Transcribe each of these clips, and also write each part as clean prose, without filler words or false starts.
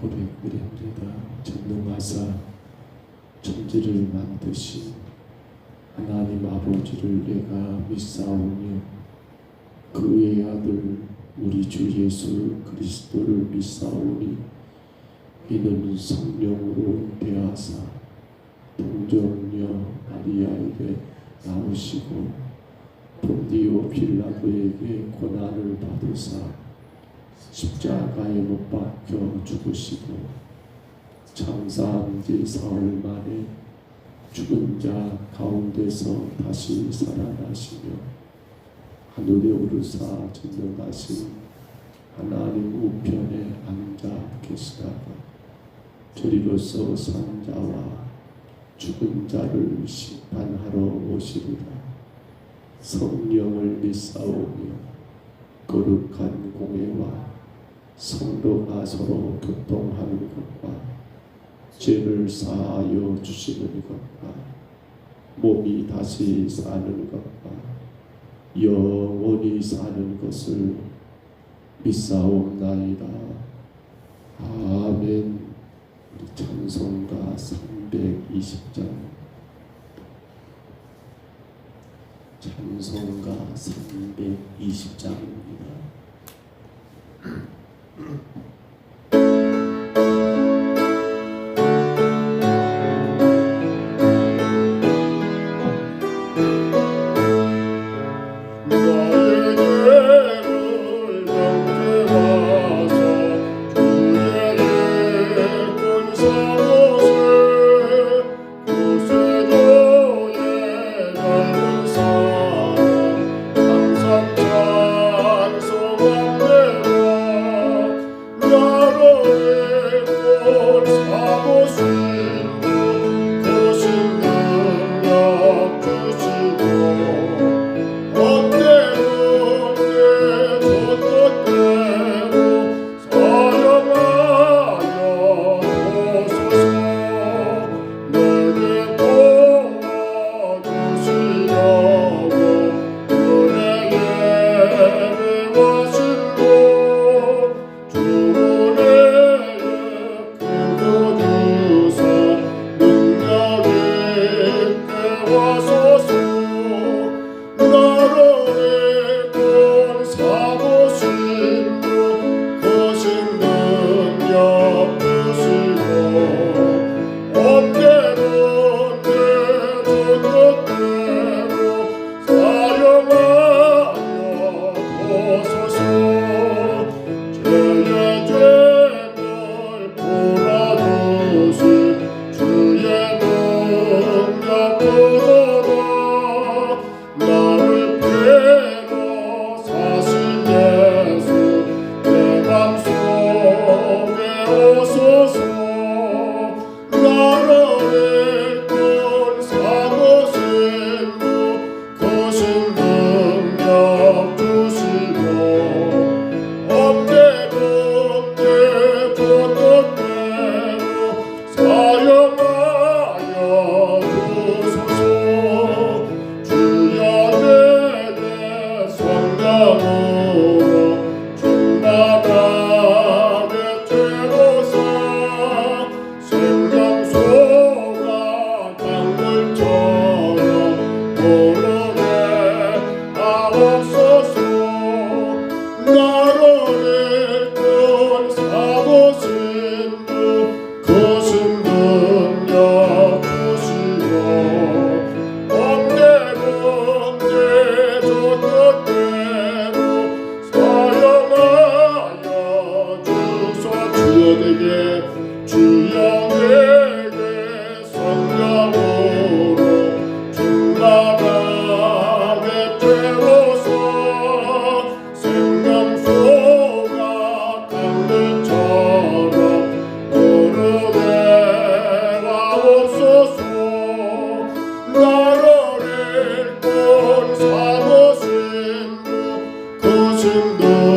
고백드립니다. 전능하사 천지를 만드신 하나님 아버지를 내가 믿사오며 그의 아들 우리 주 예수 그리스도를 믿사오니 이는 성령으로 대하사 동정녀 마리아에게 나오시고 본디오 빌라도에게 고난을 받으사 십자가에 못 박혀 죽으시고 장사한 지 사흘 만에 죽은 자 가운데서 다시 살아나시며 하늘에 오르사 전능하신 하나님 우편에 앉아 계시다가 저리로서 산 자와 죽은 자를 심판하러 오시리라. 성령을 믿사오며 거룩한 공회와 성도가 서로 교통하는 것과 죄를 사하여 주시는 것과 몸이 다시 사는 것과 영원히 사는 것을 믿사옵나이다. 아멘. 우리 찬송가 320장 찬송가 320장입니다.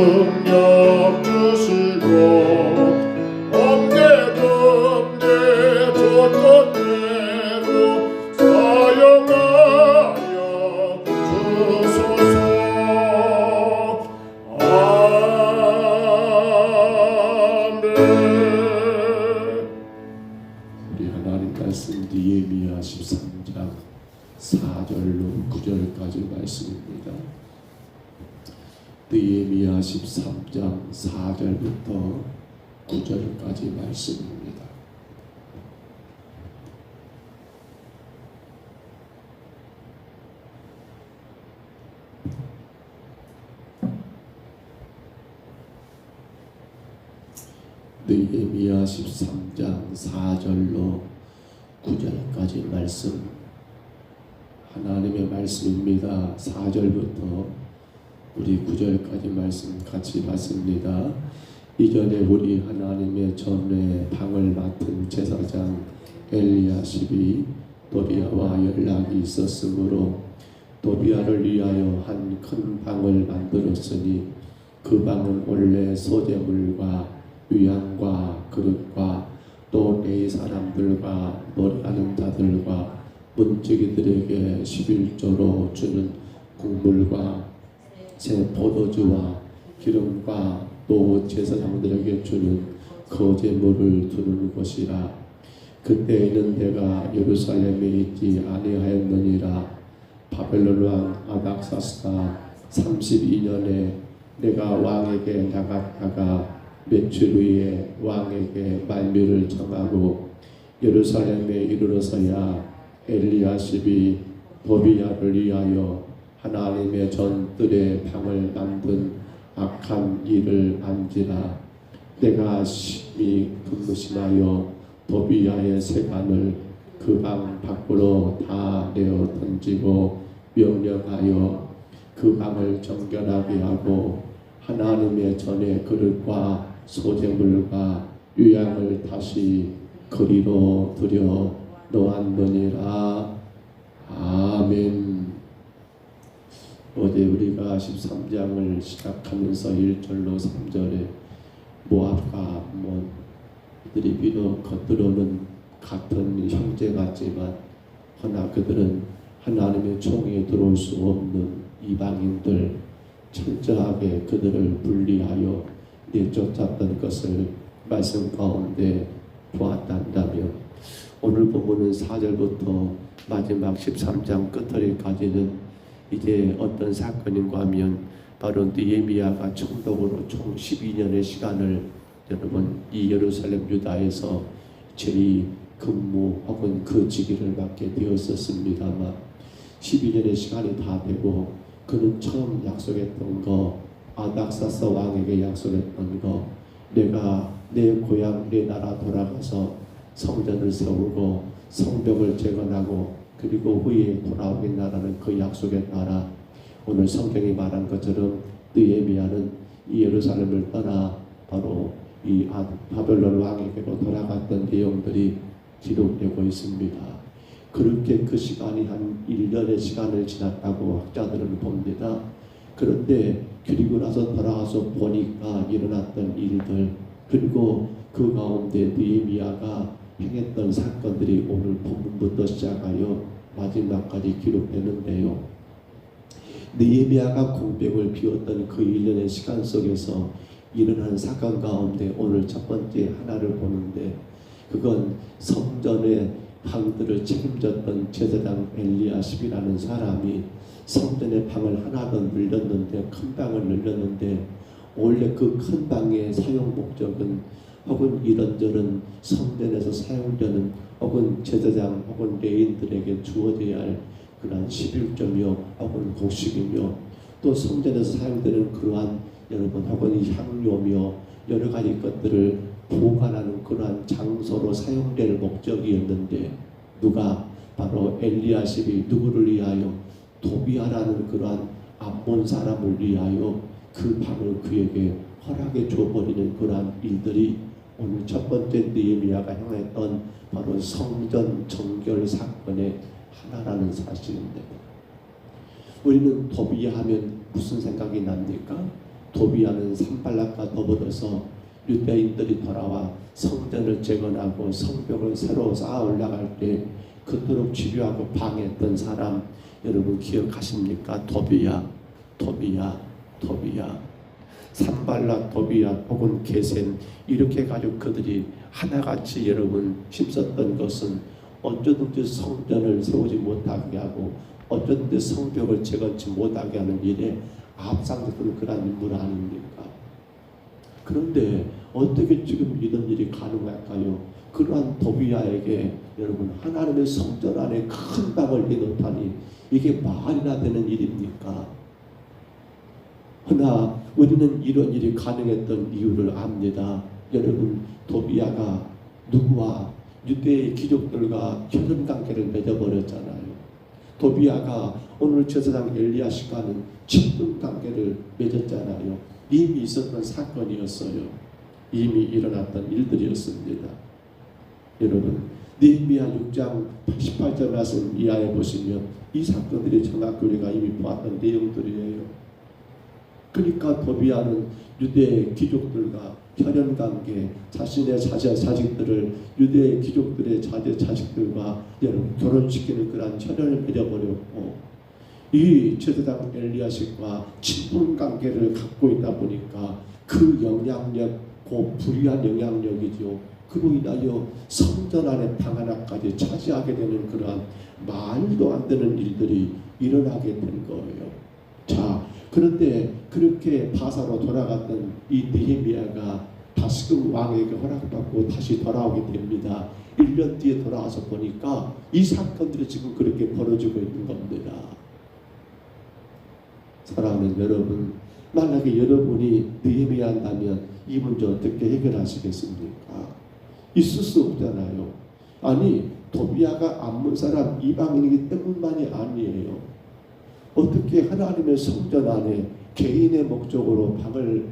능력 주시고 엄대 느헤미야 13장 4절로 9절까지 말씀입니다. 느헤미야 13장 4절부터 9절까지 말씀입니다. 느헤미야 13장 4절로 9절까지 말씀, 하나님의 말씀입니다. 4절부터 우리 9절까지 말씀 같이 봤습니다. 이전에 우리 하나님의 전에 방을 맡은 제사장 엘리야십이 도비야와 연락이 있었으므로 도비야를 위하여 한 큰 방을 만들었으니 그 방은 원래 소재물과 위안과 그릇과 또 레위 사람들과 노래하는 자들과 문지기들에게 11조로 주는 곡물과 새 포도주와 기름과 또 제사장들에게 주는 거제물을 두는 곳이라. 그때에는 내가 예루살렘에 있지 아니하였느니라. 바벨론 왕 아닥사스다 32년에 내가 왕에게 나갔다가 며칠 후에 왕에게 만류를 정하고 예루살렘에 이르러서야 엘리야십이 도비야를 위하여 하나님의 전뜰의 방을 만든 악한 일을 안지라. 내가 심히 근무심하여 도비야의 세간을 그 방 밖으로 다 내어 던지고 명령하여 그 방을 정결하게 하고 하나님의 전의 그릇과 소재물과 유향을 다시 거리로 들여 놓았느니라. 아멘. 어제 우리가 13장을 시작하면서 1절로 3절에 모압과 암몬 그들이 비록 겉으로는 같은 형제 같지만 허나 그들은 하나님의 총에 들어올 수 없는 이방인들, 철저하게 그들을 분리하여 내쫓았던 것을 말씀 가운데 보았단다면, 오늘 본문은 4절부터 마지막 13장 끝까지는 이제 어떤 사건인가 하면 바로 느헤미야가 총독으로 총 12년의 시간을 여러분 이 예루살렘 유다에서 제리 근무 혹은 그 직위를 맡게 되었었습니다만 12년의 시간이 다 되고 그는 처음 약속했던 거, 아닥사스 왕에게 약속했던 거, 내가 내 고향 내 나라 돌아가서 성전을 세우고 성벽을 재건하고 그리고 후에 돌아오겠다라는 그 약속에 따라 오늘 성경이 말한 것처럼 느헤미야는 이 예루살렘을 떠나 바로 이 바벨론 왕에게로 돌아갔던 내용들이 기록되고 있습니다. 그렇게 그 시간이 한 1년의 시간을 지났다고 학자들은 봅니다. 그런데 그리고 나서 돌아가서 보니까 일어났던 일들, 그리고 그 가운데 느헤미야가 행했던 사건들이 오늘 본문부터 시작하여 마지막까지 기록되는데요. 느헤미야가 공백을 비웠던 그 1년의 시간 속에서 일어난 사건 가운데 오늘 첫 번째 하나를 보는데, 그건 성전의 방들을 책임졌던 제사장 엘리야십이라는 사람이 성전의 방을 하나 더 늘렸는데, 큰 방을 늘렸는데, 원래 그 큰 방의 사용 목적은 혹은 이런저런 성전에서 사용되는 혹은 제사장 혹은 레인들에게 주어져야 할 그러한 11조며 혹은 곡식이며 또 성전에서 사용되는 그러한 여러분 혹은 향료며 여러 가지 것들을 보관하는 그러한 장소로 사용될 목적이었는데, 누가 바로 엘리야십이 누구를 위하여? 도비야라는 그러한 암몬 사람을 위하여 그 방을 그에게 허락해 줘버리는 그러한 일들이 오늘 첫 번째 느헤미야가 행했던 바로 성전 정결 사건의 하나라는 사실인데, 우리는 도비야 하면 무슨 생각이 납니까? 도비야는 산발락과 더불어서 유대인들이 돌아와 성전을 재건하고 성벽을 새로 쌓아 올라갈 때 그토록 지류하고 방해했던 사람, 여러분 기억하십니까? 도비야. 산발락, 도비야 혹은 게셈, 이렇게 가지고 그들이 하나같이 여러분 힘썼던 것은 어쩌든지 성전을 세우지 못하게 하고 어쩌든지 성벽을 재건치 못하게 하는 일에 앞장섰던 그런 인물 아닙니까? 그런데 어떻게 지금 이런 일이 가능할까요? 그러한 도비야에게 여러분 하나님의 성전 안에 큰 방을 내놓다니 이게 말이나 되는 일입니까? 그러나 우리는 이런 일이 가능했던 이유를 압니다. 여러분 도비야가 누구와 유대의 귀족들과 혈연관계를 맺어버렸잖아요. 도비야가 오늘 제사장 엘리야십과는 친분관계를 맺었잖아요. 이미 있었던 사건이었어요. 이미 일어났던 일들이었습니다. 여러분 느헤미야 6장 88절 말씀 이하에 보시면 이 사건들이 정확히 우리가 이미 보았던 내용들이에요. 그러니까 도비야는 유대 귀족들과 혈연관계, 자신의 자식들을 유대 귀족들의 자식들과 결혼시키는 그런 혈연을 맺어버렸고, 이 제사장 엘리야십과 친분관계를 갖고 있다 보니까 그 영향력, 그 불의한 영향력이죠. 그로 인하여 성전 안에 방 하나까지 차지하게 되는 그러한 말도 안 되는 일들이 일어나게 된 거예요. 자, 그런데 그렇게 바사로 돌아갔던 이 느헤미야가 다시금 왕에게 허락받고 다시 돌아오게 됩니다. 1년 뒤에 돌아와서 보니까 이 사건들이 지금 그렇게 벌어지고 있는 겁니다. 사랑하는 여러분, 만약에 여러분이 느헤미야한다면 이 문제 어떻게 해결하시겠습니까? 있을 수 없잖아요. 아니 도비야가 암몬 사람 이방인이기 때문만이 아니에요. 어떻게 하나님의 성전 안에 개인의 목적으로 방을,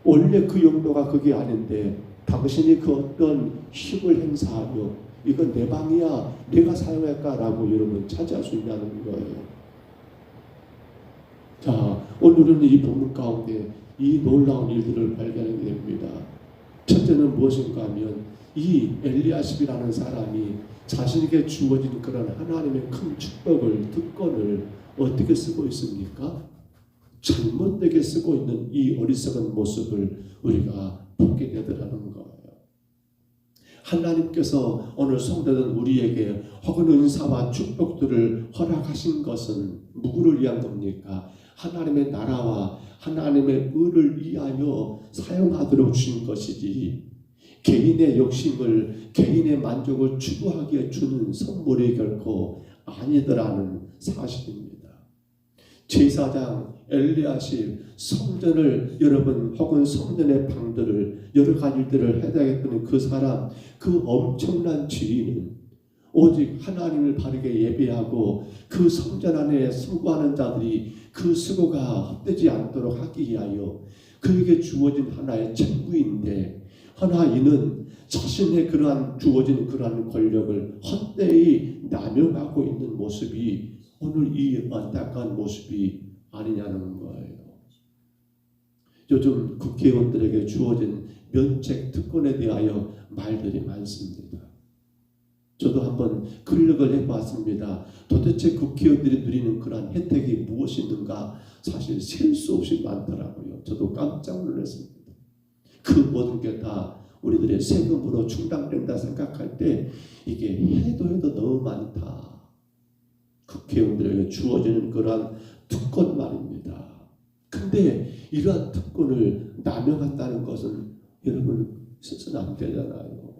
원래 그 용도가 그게 아닌데 당신이 그 어떤 힘을 행사하며 이건 내 방이야 내가 사용할까라고 여러분 차지할 수 있냐는 거예요. 자, 오늘은 이 본문 가운데 이 놀라운 일들을 발견하게 됩니다. 첫째는 무엇인가 하면 이 엘리야십이라는 사람이 자신에게 주어진 그런 하나님의 큰 축복을, 특권을 어떻게 쓰고 있습니까? 잘못되게 쓰고 있는 이 어리석은 모습을 우리가 보게 되더라는 거예요. 하나님께서 오늘 성도된 우리에게 혹은 은사와 축복들을 허락하신 것은 누구를 위한 겁니까? 하나님의 나라와 하나님의 의를 위하여 사용하도록 주신 것이지 개인의 욕심을, 개인의 만족을 추구하기에 주는 선물이 결코 아니더라는 사실입니다. 제사장 엘리야십 성전을 여러분 혹은 성전의 방들을 여러 가지 일들을 해야겠다는 그 사람, 그 엄청난 지위는 오직 하나님을 바르게 예배하고 그 성전 안에 수고하는 자들이 그 수고가 헛되지 않도록 하기 위하여 그에게 주어진 하나의 책무인데, 하나 이는 자신의 그러한 주어진 그러한 권력을 헛되이 남용하고 있는 모습이 오늘 이 안타까운 모습이 아니냐는 거예요. 요즘 국회의원들에게 주어진 면책 특권에 대하여 말들이 많습니다. 저도 한번 클릭을 해봤습니다. 도대체 국회의원들이 누리는 그러한 혜택이 무엇이 있는가 사실 셀 수 없이 많더라고요. 저도 깜짝 놀랐습니다. 그 모든 게 다 우리들의 세금으로 충당된다 생각할 때 이게 해도 너무 많다. 국회의원들에게 주어지는 그러한 특권 말입니다. 근데 이러한 특권을 남용한다는 것은 여러분 있어서는 안 되잖아요.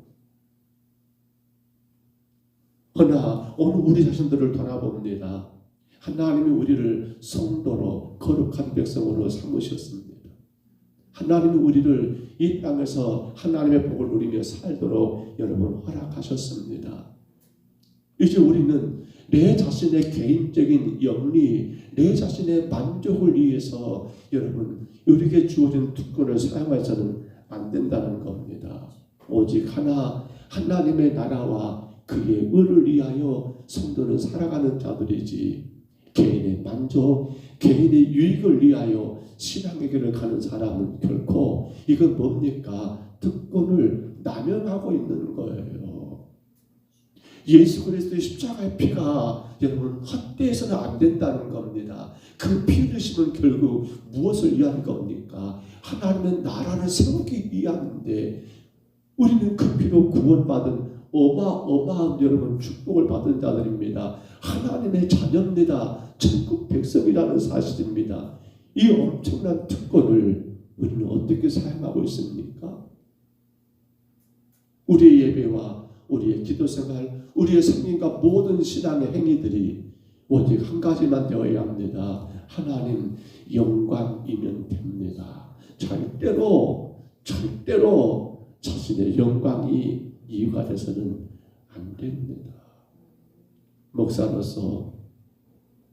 그러나 오늘 우리 자신들을 돌아봅니다. 하나님이 우리를 성도로 거룩한 백성으로 삼으셨습니다. 하나님이 우리를 이 땅에서 하나님의 복을 누리며 살도록 여러분 허락하셨습니다. 이제 우리는 내 자신의 개인적인 영리, 내 자신의 만족을 위해서 여러분 우리에게 주어진 특권을 사용해서는 안 된다는 겁니다. 오직 하나님의 나라와 그의 의를 위하여 성도는 살아가는 자들이지, 개인의 만족, 개인의 유익을 위하여 신앙의 길을 가는 사람은 결코 이건 뭡니까? 특권을 남용하고 있는 거예요. 예수 그리스도의 십자가의 피가 여러분 헛되어서는 안 된다는 겁니다. 그 피 흘리심은 결국 무엇을 위한 겁니까? 하나님의 나라를 세우기 위함인데 우리는 그 피로 구원받은 어마어마한 여러분 축복을 받은 자들입니다. 하나님의 자녀입니다. 천국 백성이라는 사실입니다. 이 엄청난 특권을 우리는 어떻게 사용하고 있습니까? 우리의 예배와 우리의 기도생활, 우리의 생명과 모든 신앙의 행위들이 오직 한 가지만 되어야 합니다. 하나님 영광이면 됩니다. 절대로 자신의 영광이 이유가 돼서는 안 됩니다. 목사로서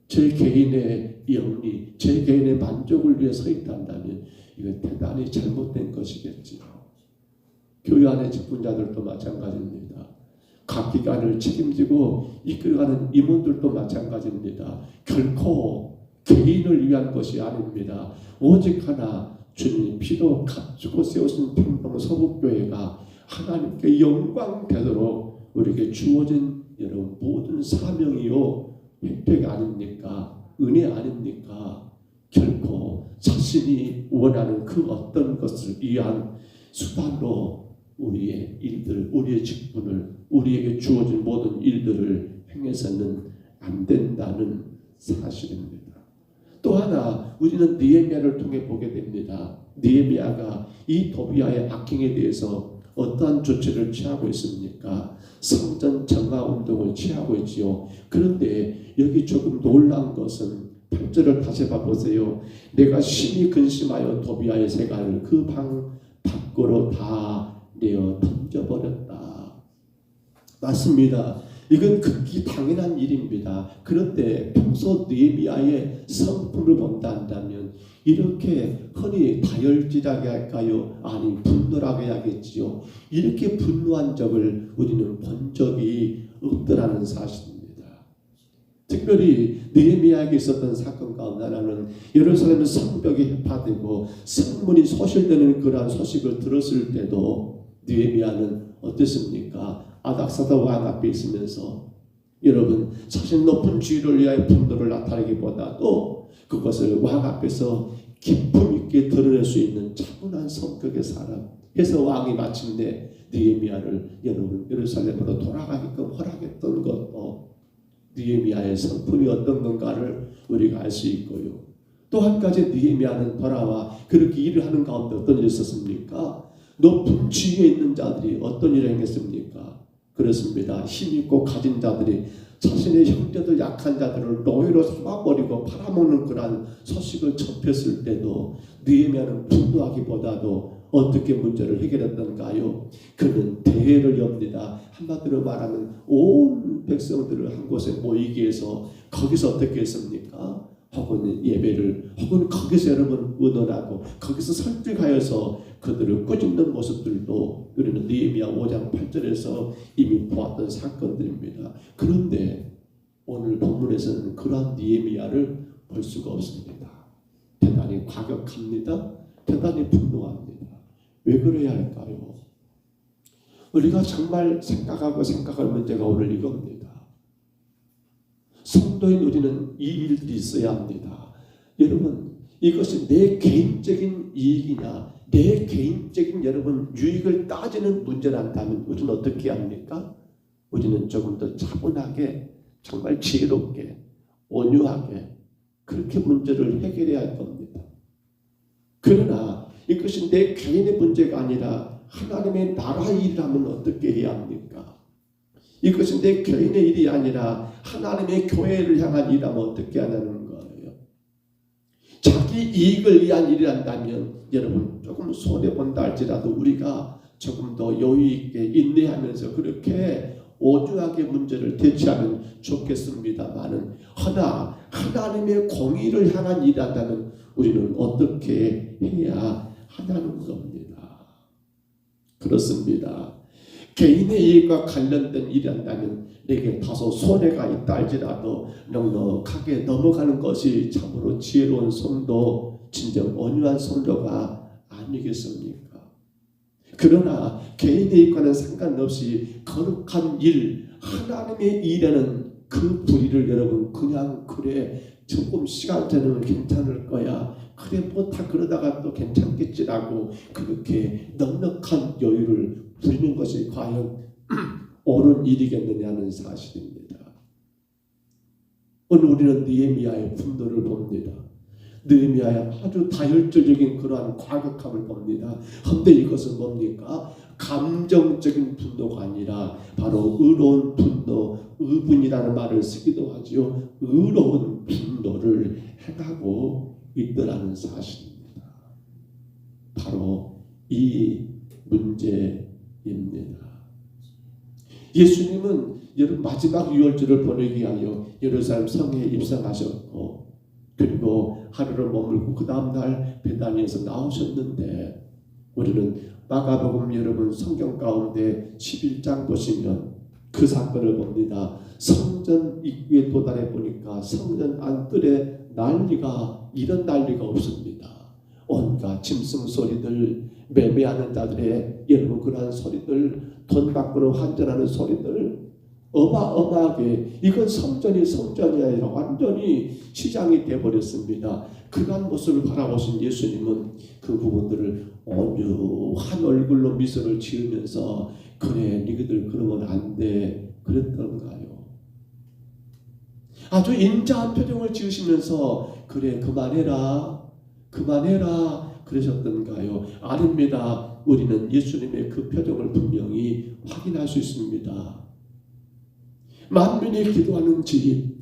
제 개인의 영리, 제 개인의 만족을 위해 서 있단다면 이건 대단히 잘못된 것이겠지요. 교회 안의 직분자들도 마찬가지입니다. 각 기관을 책임지고 이끌어가는 임원들도 마찬가지입니다. 결코 개인을 위한 것이 아닙니다. 오직 하나 주님 피로 값주고 세우신 평동 서북교회가 하나님께 영광 되도록 우리에게 주어진 여러분 모든 사명이요 획득 아닙니까? 은혜 아닙니까? 결코 자신이 원하는 그 어떤 것을 위한 수단으로 우리의 일들, 우리의 직분을, 우리에게 주어진 모든 일들을 행해서는 안 된다는 사실입니다. 또 하나 우리는 느헤미야를 통해 보게 됩니다. 느헤미야가 이 도비아의 악행에 대해서 어떠한 조치를 취하고 있습니까? 성전 정화 운동을 취하고 있지요. 그런데 여기 조금 놀라운 것은 8절을 다시 봐보세요. 내가 심히 근심하여 도비아의 세간을 그 방 밖으로 다 내어 던져버렸다. 맞습니다. 이건 극히 당연한 일입니다. 그런데 평소 느헤미야의 성품을 본다면 이렇게 흔히 다혈질하게 할까요? 아니 분노라고 해야겠지요. 이렇게 분노한 적을 우리는 본 적이 없더라는 사실입니다. 특별히 느헤미야에게 있었던 사건 가운데 하나는 예루살렘의 성벽이 해파되고 성문이 소실되는 그러한 소식을 들었을 때도 느헤미야는 어땠습니까? 아닥사다 왕 앞에 있으면서 여러분 자신 높은 지위를 위하여 분노를 나타내기보다도 그것을 왕 앞에서 기품 있게 드러낼 수 있는 차분한 성격의 사람 해서 왕이 마침내 느헤미야를 여러분 예루살렘으로 돌아가게끔 허락했던 것도 느헤미야의 성품이 어떤 건가를 우리가 알 수 있고요. 또 한 가지 느헤미야는 돌아와 그렇게 일을 하는 가운데 어떤 일이 있었습니까? 높은 지위에 있는 자들이 어떤 일을 행했습니까? 그렇습니다. 힘있고 가진 자들이 자신의 형제들 약한 자들을 노예로 삼아버리고 팔아먹는 그런 소식을 접했을 때도 느헤미야는 분노하기보다도 어떻게 문제를 해결했던가요? 그는 대회를 엽니다. 한마디로 말하면 온 백성들을 한 곳에 모이게 해서 거기서 어떻게 했습니까? 혹은 예배를 혹은 거기서 여러분 의논하고 거기서 설득하여서 그들을 꾸짖는 모습들도 우리는 느헤미야 5장 8절에서 이미 보았던 사건들입니다. 그런데 오늘 본문에서는 그러한 느헤미야를 볼 수가 없습니다. 대단히 과격합니다. 대단히 분노합니다. 왜 그래야 할까요? 우리가 정말 생각할 문제가 오늘 이겁니다. 성도인 우리는 이 일들이 있어야 합니다. 여러분 이것이 내 개인적인 이익이냐 내 개인적인 여러분 유익을 따지는 문제란다면 우리는 어떻게 합니까? 우리는 조금 더 차분하게 정말 지혜롭게 온유하게 그렇게 문제를 해결해야 할 겁니다. 그러나 이것이 내 개인의 문제가 아니라 하나님의 나라의 일이라면 어떻게 해야 합니까? 이것이 내 개인의 일이 아니라 하나님의 교회를 향한 일이라면 어떻게 하냐는 거예요. 자기 이익을 위한 일이란다면 여러분 조금 손해본다 할지라도 우리가 조금 더 여유있게 인내하면서 그렇게 온유하게 문제를 대처하면 좋겠습니다만은 허나 하나님의 공의를 향한 일이란다면 우리는 어떻게 해야 하냐는 겁니다. 그렇습니다. 개인의 이익과 관련된 일이란다면 내게 다소 손해가 있다 할지라도 넉넉하게 넘어가는 것이 참으로 지혜로운 성도, 진정 온유한 성도가 아니겠습니까? 그러나 개인의 이익과는 상관없이 거룩한 일, 하나님의 일에는 그 불의를 여러분 그냥 그래 조금 시간 되면 괜찮을 거야. 그래 뭐 다 그러다가 또 괜찮겠지라고 그렇게 넉넉한 여유를 부리는 것이 과연 옳은 일이겠느냐는 사실입니다. 오늘 우리는 느헤미야의 분노를 봅니다. 느헤미야의 아주 다혈질적인 그러한 과격함을 봅니다. 그런데 이것은 뭡니까? 감정적인 분노가 아니라 바로 의로운 분노, 의분이라는 말을 쓰기도 하지요. 의로운 분노를 행하고 있더라는 사실입니다. 바로 이 문제입니다. 예수님은 마지막 유월절을 보내기 위하여 예루살렘 성에 입성하셨고, 그리고 하루를 머물고 그 다음날 베다니에서 나오셨는데, 우리는 마가복음 여러분 성경 가운데 11장 보시면 그 사건을 봅니다. 성전 입구에 도달해 보니까 성전 안뜰에 이런 난리가 없습니다. 온갖 짐승 소리들, 매매하는 자들의 여러분 그러한 소리들, 돈 바꾸는 환전하는 소리들, 어마어마하게 이건 성전이 아니라 완전히 시장이 되어버렸습니다. 그러한 모습을 바라보신 예수님은 그 부분들을 온유한 얼굴로 미소를 지으면서 그래 너희들 그러면 안 돼 그랬던가요? 아주 인자한 표정을 지으시면서 그래 그만해라 그러셨던가요? 아닙니다. 우리는 예수님의 그 표정을 분명히 확인할 수 있습니다. 만민이 기도하는 집,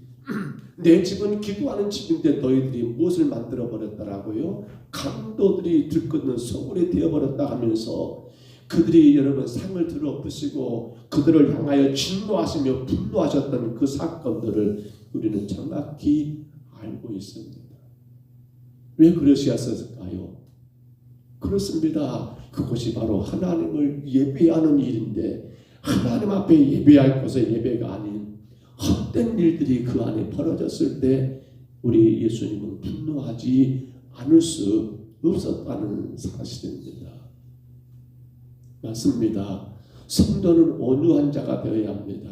내 집은 기도하는 집인데 너희들이 무엇을 만들어 버렸다라고요? 강도들이 들끓는 소굴이 되어버렸다 하면서 그들이 여러분 상을 들어부시고 그들을 향하여 진노하시며 분노하셨던 그 사건들을 우리는 정확히 알고 있습니다. 왜 그러셨을까요? 그렇습니다. 그것이 바로 하나님을 예배하는 일인데 하나님 앞에 예배할 것의 예배가 아닌 헛된 일들이 그 안에 벌어졌을 때 우리 예수님은 분노하지 않을 수 없었다는 사실입니다. 맞습니다. 성도는 온유한 자가 되어야 합니다.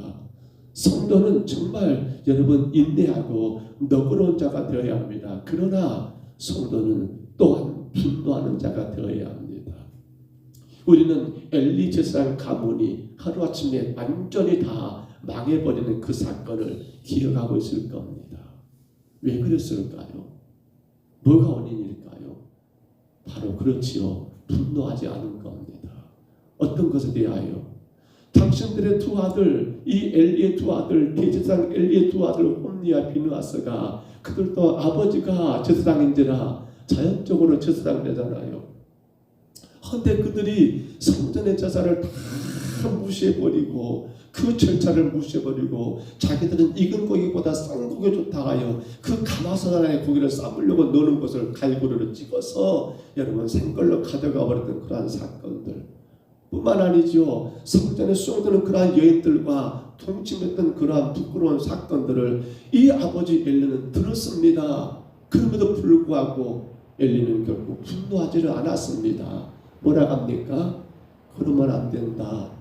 성도는 정말 여러분 인내하고 너그러운 자가 되어야 합니다. 그러나 성도는 또한 분노하는 자가 되어야 합니다. 우리는 엘리 제사장 가문이 하루아침에 완전히 다 망해버리는 그 사건을 기억하고 있을 겁니다. 왜 그랬을까요? 뭐가 원인일까요? 바로 그렇지요. 분노하지 않은 겁니다. 어떤 것에 대하여? 당신들의 두 아들, 이 엘리의 두 아들, 대제사장 엘리의 두 아들 홈니와 비느하스가 그들도 아버지가 제사장인지라 자연적으로 제사장 되잖아요. 그런데 그들이 성전의 제사를 다 무시해버리고 그 절차를 무시해버리고 자기들은 익은 고기보다 싼 고기 좋다 하여 그 가마솥 안에 고기를 싸먹으려고 노는 것을 갈고리로 찍어서 여러분 생걸로 가져가 버렸던 그러한 사건들 뿐만 아니죠. 성전에 쏘드는 그러한 여인들과 동침했던 그러한 부끄러운 사건들을 이 아버지 엘리는 들었습니다. 그럼에도 불구하고 엘리는 결국 분노하지를 않았습니다. 뭐라 합니까? 그러면 안 된다.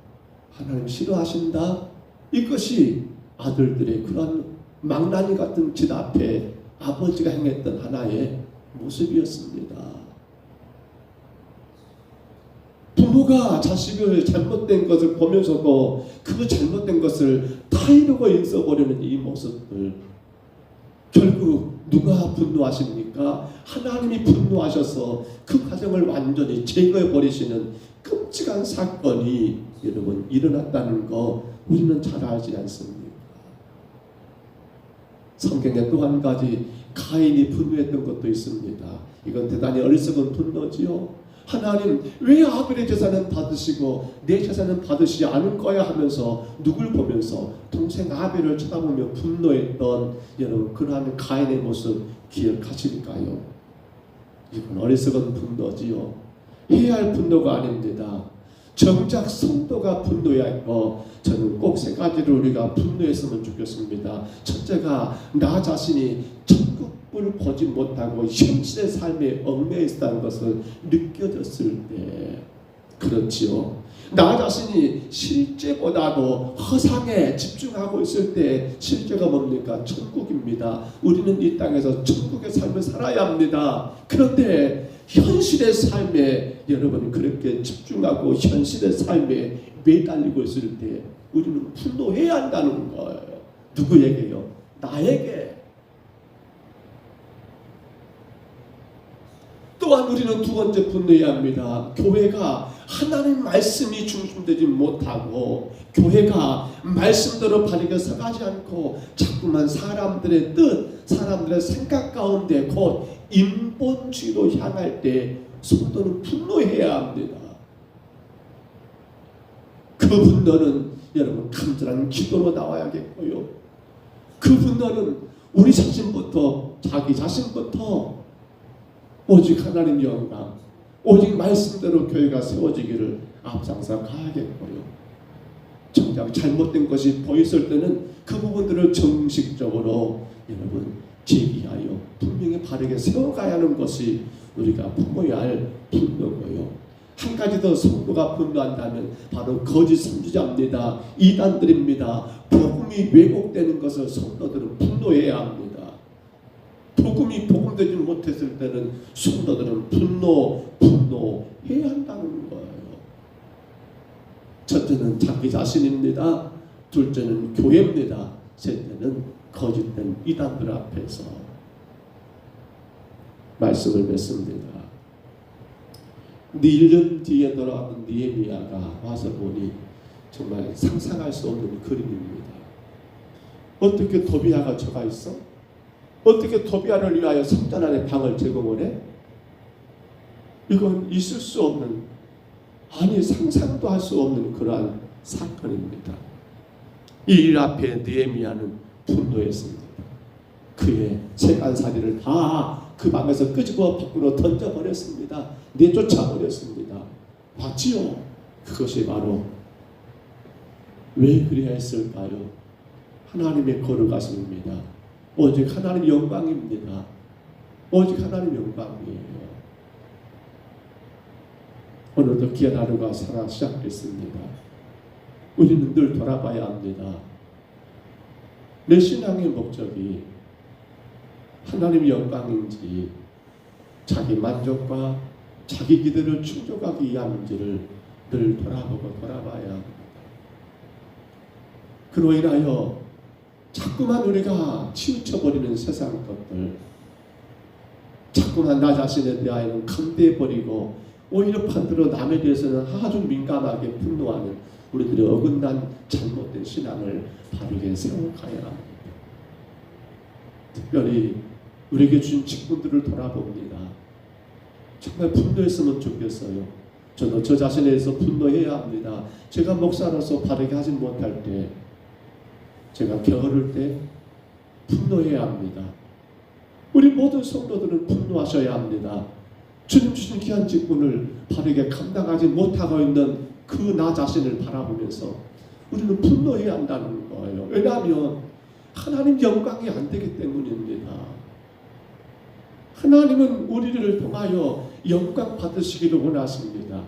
하나님 싫어하신다. 이것이 아들들의 그런 망나니 같은 짓 앞에 아버지가 행했던 하나의 모습이었습니다. 부모가 자식을 잘못된 것을 보면서도 그 잘못된 것을 다 이루고 있어버리는 이 모습들, 결국 누가 분노하십니까? 하나님이 분노하셔서 그 가정을 완전히 제거해버리시는 끔찍한 사건이 여러분 일어났다는 거 우리는 잘 알지 않습니까? 성경에 또 한 가지 가인이 분노했던 것도 있습니다. 이건 대단히 어리석은 분노지요. 하나님 왜 아벨의 제사는 받으시고 내 제사는 받으시지 않은 거야 하면서 누굴 보면서 동생 아벨을 쳐다보며 분노했던 여러분 그러한 가인의 모습 기억하실까요? 이건 어리석은 분노지요. 해야 할 분노가 아닙니다. 정작 성도가 분노해야 했고 저는 꼭 세 가지를 우리가 분노했으면 좋겠습니다. 첫째가 나 자신이 천국을 보지 못하고 현실의 삶에 얽매여 있다는 것을 느껴졌을 때, 그렇지요. 나 자신이 실제보다도 허상에 집중하고 있을 때 실제가 뭡니까? 천국입니다. 우리는 이 땅에서 천국의 삶을 살아야 합니다. 그런데 현실의 삶에 여러분 그렇게 집중하고 현실의 삶에 매달리고 있을 때 우리는 분노해야 한다는 거예요. 누구에게요? 나에게. 또한 우리는 두 번째 분노해야 합니다. 교회가 하나님 말씀이 중심되지 못하고 교회가 말씀대로 바르게 서가지 않고 자꾸만 사람들의 뜻, 사람들의 생각 가운데 곧 인본주의로 향할 때 성도는 분노해야 합니다. 그 분노는 여러분 간절한 기도로 나와야겠고요. 그 분노는 우리 자신부터, 자기 자신부터 오직 하나님 영광, 오직 말씀대로 교회가 세워지기를 앞장서 가야겠고요. 정작 잘못된 것이 보였을 때는 그 부분들을 정식적으로 여러분 제기하여 분명히 바르게 세워가야 하는 것이 우리가 품어야 할 분노고요. 한 가지 더 성도가 분노한다면 바로 거짓 선지자입니다. 이단들입니다. 복음이 왜곡되는 것을 성도들은 분노해야 합니다. 복음이 복음되지 못했을 때는 성도들은 분노해야 한다는 거예요. 첫째는 자기 자신입니다. 둘째는 교회입니다. 셋째는 거짓된 이단들 앞에서 말씀을 맺습니다. 1년 뒤에 돌아왔던 느헤미야가 와서 보니 정말 상상할 수 없는 그림입니다. 어떻게 도비아가 저가 있어? 어떻게 도비아를 위하여 성전 안에 방을 제공을 해? 이건 있을 수 없는, 아니 상상도 할 수 없는 그러한 사건입니다. 이 일 앞에 느헤미야는 분노했습니다. 그의 세간살이를 다 그 방에서 끄집어 밖으로 던져버렸습니다. 내쫓아버렸습니다. 맞지요? 그것이 바로 왜 그래야 했을까요? 하나님의 거룩하심입니다. 오직 하나님 영광입니다. 오직 하나님 영광이에요. 오늘도 귀한 하루가 살아 시작됐습니다. 우리는 늘 돌아봐야 합니다. 내 신앙의 목적이 하나님 영광인지 자기 만족과 자기 기대를 충족하기 위함인지를 늘 돌아봐야 합니다. 그로 인하여 자꾸만 우리가 치우쳐버리는 세상 것들, 자꾸만 나 자신에 대하여는 강대해버리고 오히려 반대로 남에 대해서는 아주 민감하게 분노하는 우리들의 어긋난 잘못된 신앙을 바르게 세워가야 합니다. 특별히 우리에게 준 직분들을 돌아봅니다. 정말 분노했으면 좋겠어요. 저도 저 자신에 대해서 분노해야 합니다. 제가 목사로서 바르게 하지 못할 때, 제가 게으를 때 분노해야 합니다. 우리 모든 성도들은 분노하셔야 합니다. 주님 주신 귀한 직분을 바르게 감당하지 못하고 있는 그 나 자신을 바라보면서 우리는 분노해야 한다는 거예요. 왜냐하면 하나님 영광이 안 되기 때문입니다. 하나님은 우리를 통하여 영광 받으시기를 원하십니다.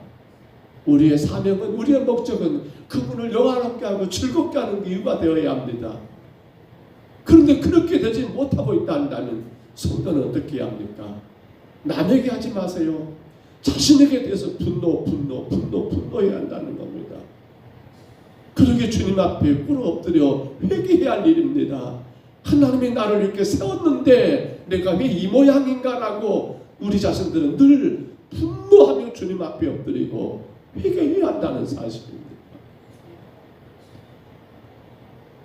우리의 사명은, 우리의 목적은 그분을 영화롭게 하고 즐겁게 하는 이유가 되어야 합니다. 그런데 그렇게 되지 못하고 있다면 성도는 어떻게 해야 합니까? 남에게 하지 마세요. 자신에게 대해서 분노해야 한다는 겁니다. 그러게 주님 앞에 꿇어 엎드려 회개해야 할 일입니다. 하나님이 나를 이렇게 세웠는데 내가 왜 이 모양인가라고 우리 자신들은 늘 분노하며 주님 앞에 엎드리고 회개해야 한다는 사실입니다.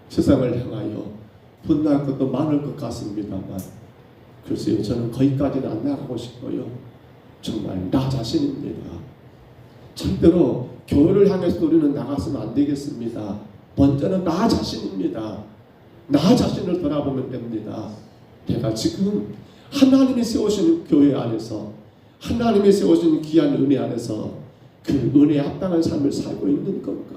세상을 향하여 분노할 것도 많을 것 같습니다만 글쎄요, 저는 거기까지는 안 나가고 싶어요. 정말 나 자신입니다. 절대로 교회를 향해서 우리는 나갔으면 안 되겠습니다. 먼저는 나 자신입니다. 나 자신을 돌아보면 됩니다. 내가 지금 하나님이 세우시는 교회 안에서, 하나님이 세우시는 귀한 은혜 안에서 그 은혜에 합당한 삶을 살고 있는 건가?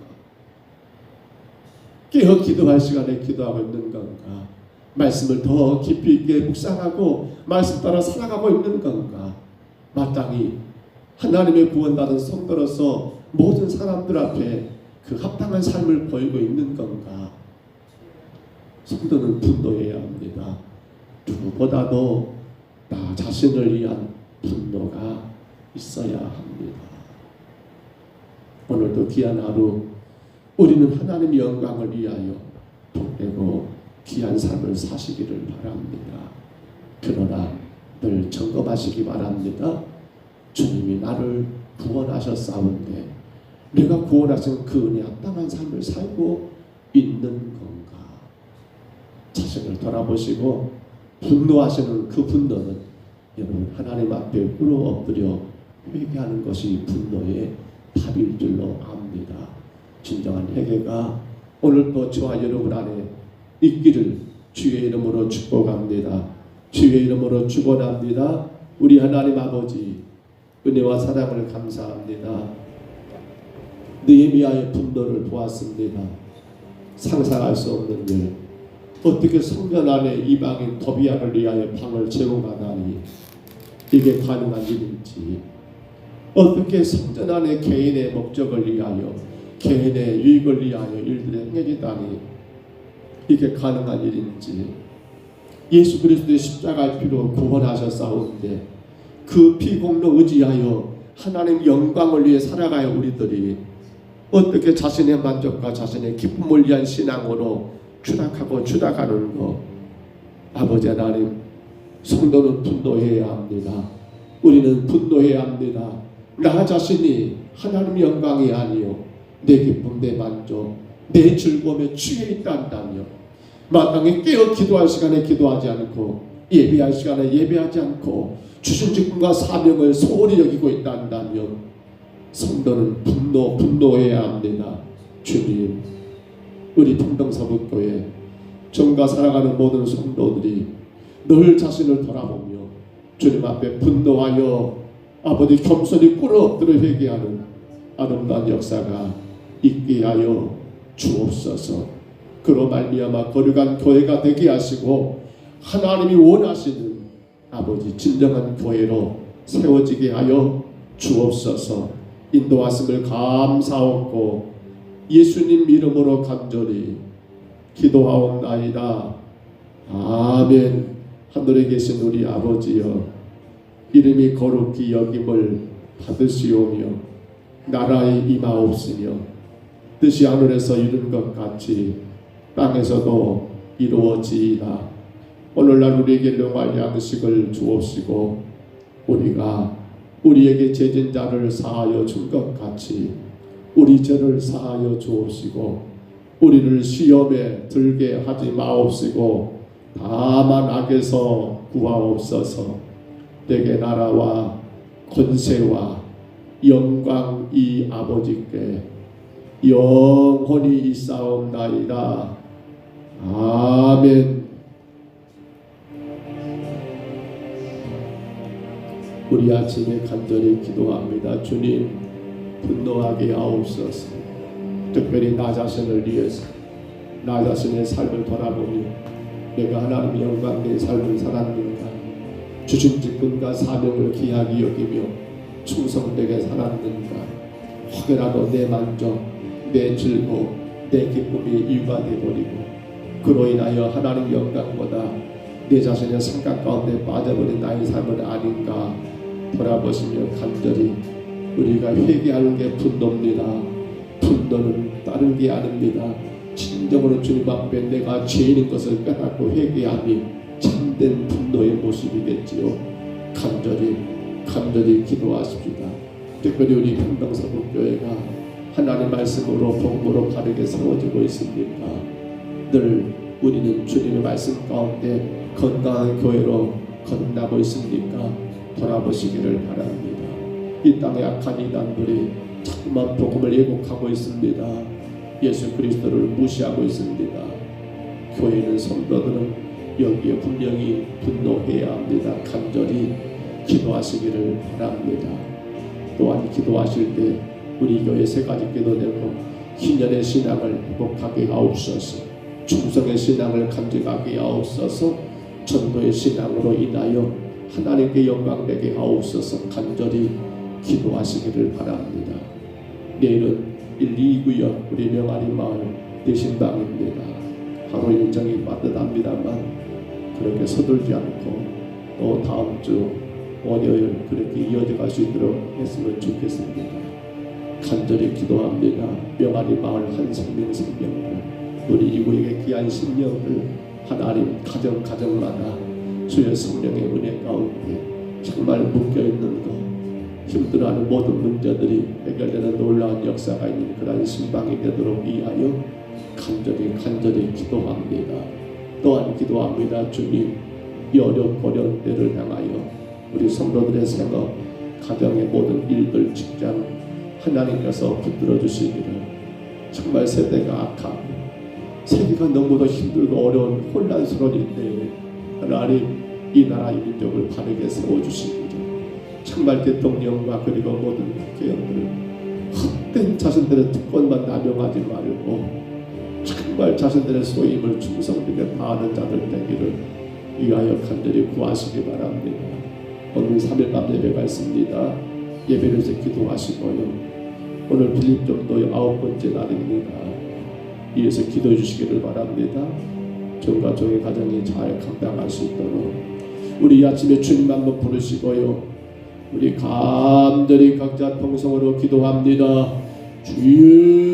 깨어 기도할 시간에 기도하고 있는 건가? 말씀을 더 깊이 있게 묵상하고 말씀 따라 살아가고 있는 건가? 마땅히 하나님의 구원받은 성도로서 모든 사람들 앞에 그 합당한 삶을 보이고 있는 건가? 성도는 분노해야 합니다. 누구보다도 나 자신을 위한 분노가 있어야 합니다. 오늘도 귀한 하루 우리는 하나님의 영광을 위하여 복되고 귀한 삶을 사시기를 바랍니다. 그러나 늘 점검하시기 바랍니다. 주님이 나를 구원하셨사온데 내가 구원하신 그 은혜 합당한 삶을 살고 있는 건가? 자신을 돌아보시고 분노하시는 그 분노는 여러분 하나님 앞에 꿇어 엎드려 회개하는 것이 분노의 답일 줄로 압니다. 진정한 회개가 오늘도 저와 여러분 안에 있기를 주의 이름으로 축복합니다. 주의 이름으로 축원합니다. 우리 하나님 아버지 은혜와 사랑을 감사합니다. 느헤미야의 분노를 보았습니다. 상상할 수 없는 일, 어떻게 성전 안에 이방인 도비아를 위하여 방을 제공하다니 이게 가능한 일인지, 어떻게 성전 안에 개인의 목적을 위하여 개인의 유익을 위하여 일들이 행해지다니 이게 가능한 일인지, 예수 그리스도의 십자가의 피로 구원하셨사온데 그 피공로 의지하여 하나님 영광을 위해 살아가야 우리들이 어떻게 자신의 만족과 자신의 기쁨을 위한 신앙으로 추락하고 추락하는 것, 아버지 하나님, 성도는 분노해야 합니다. 우리는 분노해야 합니다. 나 자신이 하나님의 영광이 아니요 내 기쁨, 내 만족, 내 즐거움에 취해 있다 한다며 마땅히 깨어 기도할 시간에 기도하지 않고 예배할 시간에 예배하지 않고 주신 직분과 사명을 소홀히 여기고 있다 한다면 성도는 분노해야 합니다. 주님, 우리 평등사북교회 정과 살아가는 모든 성도들이 늘 자신을 돌아보며 주님 앞에 분노하여 아버지 겸손히 꿇어 엎드려 회개하는 아름다운 역사가 있게 하여 주옵소서. 그로 말미암아 거룩한 교회가 되게 하시고 하나님이 원하시는 아버지 진정한 교회로 세워지게 하여 주옵소서. 인도하심을 감사하고 예수님 이름으로 간절히 기도하옵나이다. 아멘. 하늘에 계신 우리 아버지여, 이름이 거룩히 여김을 받으시오며 나라의 임하옵시며 뜻이 하늘에서 이룬 것 같이 땅에서도 이루어지이다. 오늘날 우리에게 영원한 양식을 주옵시고 우리가 우리에게 죄진 자를 사하여 준 것 같이 우리 죄를 사하여 주옵시고 우리를 시험에 들게 하지 마옵시고 다만 악에서 구하옵소서. 내게 나라와 권세와 영광이 아버지께 영원히 있사옵나이다. 아멘. 우리 아침에 간절히 기도합니다. 주님, 분노하게 하옵소서. 특별히 나 자신을 위해서 나 자신의 삶을 돌아보며 내가 하나님의 영광된 삶을 살았는가, 주신 직분과 사명을 귀하게 여기며 충성되게 살았는가, 혹여라도 내 만족, 내 즐거움, 내 기쁨이 이유가 되어버리고 그로 인하여 하나님 영광보다 내 자신의 생각 가운데 빠져버린 나의 삶은 아닌가 돌아보시며 간절히 우리가 회개하는 게 분노입니다. 분노는 다른 게 아닙니다. 진정으로 주님 앞에 내가 죄인인 것을 깨닫고 회개함이 참된 분노의 모습이겠지요. 간절히 기도하십시다. 특별히 우리 평등사북교회가 하나님 말씀으로 복음으로 바르게 세워지고 있습니까? 늘 우리는 주님의 말씀 가운데 건강한 교회로 거듭나고 있습니까? 돌아보시기를 바랍니다. 이 땅의 악한 이단들이 자꾸만 복음을 예곡하고 있습니다. 예수 그리스도를 무시하고 있습니다. 교회는 성도들은 여기에 분명히 분노해야 합니다. 간절히 기도하시기를 바랍니다. 또한 기도하실 때 우리 교회 세 가지 기도 제목, 희년의 신앙을 회복하게 하옵소서, 충성의 신앙을 간직하게 하옵소서, 전도의 신앙으로 인하여 하나님께 영광 되게 하옵소서 간절히 기도하시기를 바랍니다. 내일은 1, 2구역 우리 명아리 마을 대신방입니다. 하루 일정이 빠듯합니다만 그렇게 서둘지 않고 또 다음 주 월요일 그렇게 이어져 갈 수 있도록 했으면 좋겠습니다. 간절히 기도합니다. 명아리 마을 한 생명들 우리 이구에게 귀한 심령들 하나님 가정마다 주의 성령의 은혜 가운데 정말 묶여있는 것 힘들어하는 모든 문제들이 해결되는 놀라운 역사가 있는 그러한 신방이 되도록 위하여 간절히 기도합니다. 또한 기도합니다. 주님, 이 어렵고 어려운 때를 향하여 우리 성도들의 생업, 가정의 모든 일들, 직장 하나님께서 붙들어 주시기를. 정말 세대가 악하고 세계가 너무도 힘들고 어려운 혼란스러운 때에 하나님 이 나라 이 민족을 바르게 세워주시기를. 정말 대통령과 그리고 모든 국회의원들 헛된 자신들의 특권만 남용하지 말고 정말 자신들의 소임을 충성되게 다하는 자들 되기를 위하여 간절히 구하시기 바랍니다. 오늘 3일 밤 예배가 있습니다. 예배를 해서 기도하시고요. 오늘 빌립정도의 9번째 날입니다. 이에서 기도해 주시기를 바랍니다. 종과 종의 가정이 잘 감당할 수 있도록 우리 이 아침에 주님 한번 부르시고요. 우리 간절히 각자 통성으로 기도합니다. 주여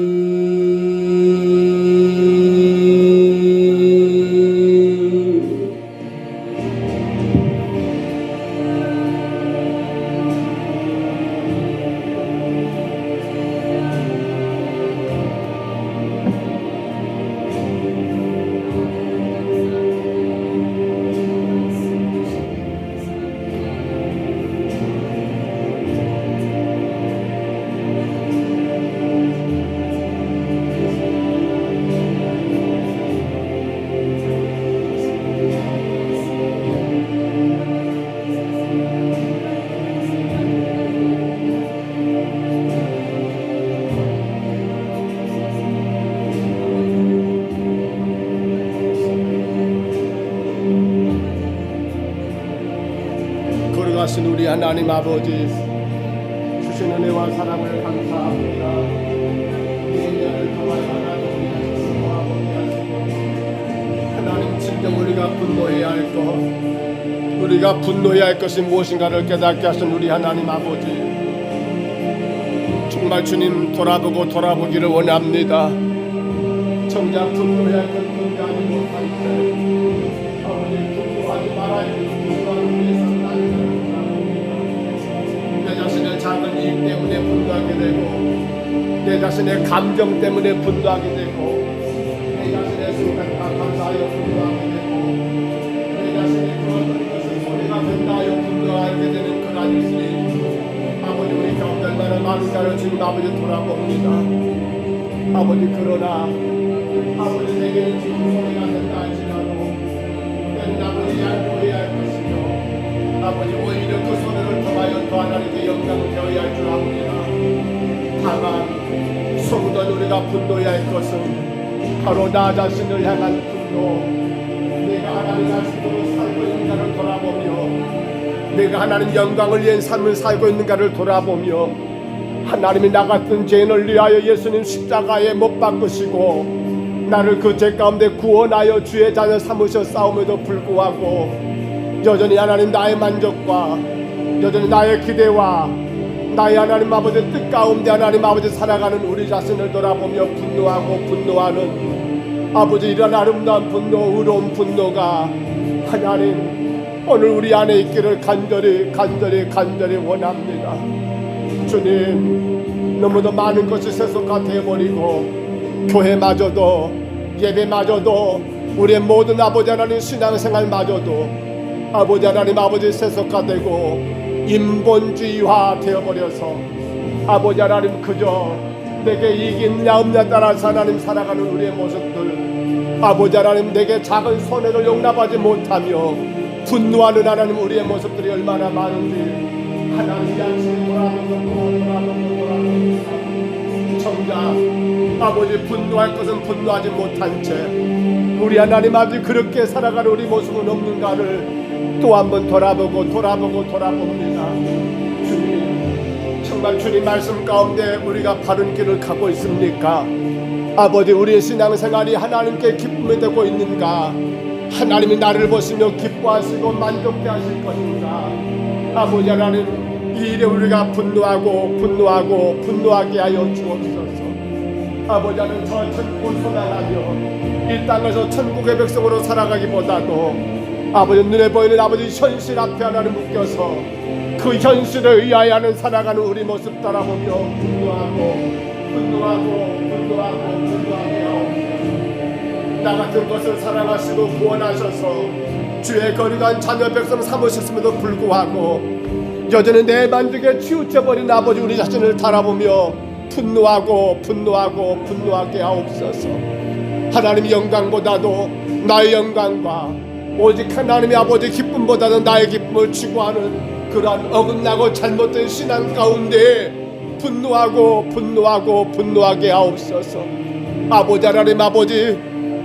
하신 우리 하나님 아버지 주신 은혜와 사랑을 감사합니다. 예배를 통하여 하나님 진정 우리가 분노해야 할 것, 우리가 분노해야 할 것이 무엇인가를 깨닫게 하신 우리 하나님 아버지, 정말 주님 돌아보기를 원합니다. 정작 분노해야 할 것 분노하지 못할 때 아버지 분노하지 말아야 할 분노하는 위해서 내 자신의 작은 이익 때문에 분노하게 되고 내 자신의 감정 때문에 분노하게 되고 내 자신의 생각과 감사하여 분노하게 되고 내 자신의 그런 것을 소리가 된다 하여 분노하게 되는 그런 일들이 아버지 우리 가운데 얼마나 많은가를 지금 아버지 돌아봅니다. 아버지 그러나 아버지 내게는 지금 소리가 된다 할지라도 내는 아버지 양보해야 할 것이며 아버지 오히려 그 소리를 통하여 또 하나님께 영광을 되어야 할 줄 압니다. 다만 성도는 우리가 분노해야 할 것은 바로 나 자신을 향한 분노, 내가 하나님 자신으로 살고 있는가를 돌아보며 내가 하나님 영광을 위한 삶을 살고 있는가를 돌아보며 하나님이 나 같은 죄인을 위하여 예수님 십자가에 못 박으시고 나를 그 죄 가운데 구원하여 주의 자녀 삼으셨사옴에도 불구하고 여전히 하나님 나의 만족과 여전히 나의 기대와 나의 하나님 아버지 뜻 가운데 하나님 아버지 살아가는 우리 자신을 돌아보며 분노하고 분노하는 아버지 이런 아름다운 분노, 의로운 분노가 하나님 오늘 우리 안에 있기를 간절히 원합니다. 주님, 너무도 많은 것이 세속화 되어버리고 교회마저도 예배마저도 우리의 모든 아버지 하나님 신앙생활마저도 아버지 하나님 아버지 세속화되고 인본주의화 되어버려서 아버지 하나님 그저 내게 이익이 있냐 없냐 따라서 하나님 살아가는 우리의 모습들, 아버지 하나님 내게 작은 손해를 용납하지 못하며 분노하는 하나님 우리의 모습들이 얼마나 많은지 하나님 양심이 돌아보고 정작 아버지 분노할 것은 분노하지 못한 채 우리 하나님 아버지 그렇게 살아가는 우리 모습은 없는가를 또 한번 돌아봅니다. 주님, 정말 주님 말씀 가운데 우리가 바른 길을 가고 있습니까? 아버지 우리의 신앙생활이 하나님께 기쁨이 되고 있는가? 하나님이 나를 보시며 기뻐하시고 만족해 하실 것인가? 아버지 하나님 이 일에 우리가 분노하게 하여 주옵소서. 아버지 하나님, 저 천국을 소망하며 이 땅에서 천국의 백성으로 살아가기보다도 아버지 눈에 보이는 아버지 현실 앞에 하나님 묶여서 그 현실에 의하여 하는 살아가는 우리 모습 따라보며 분노하게 하옵소서. 나 같은 것을 사랑하시고 구원하셔서 주의 거룩한 자녀 백성 삼으셨음에도 불구하고 여전히 내 만족에 치우쳐버린 아버지 우리 자신을 바라보며 분노하게 하옵소서. 하나님의 영광보다도 나의 영광과 오직 하나님의 아버지 기쁨보다도 나의 기쁨을 추구하는 그러한 어긋나고 잘못된 신앙 가운데 분노하게 하옵소서. 아버지 하나님, 아버지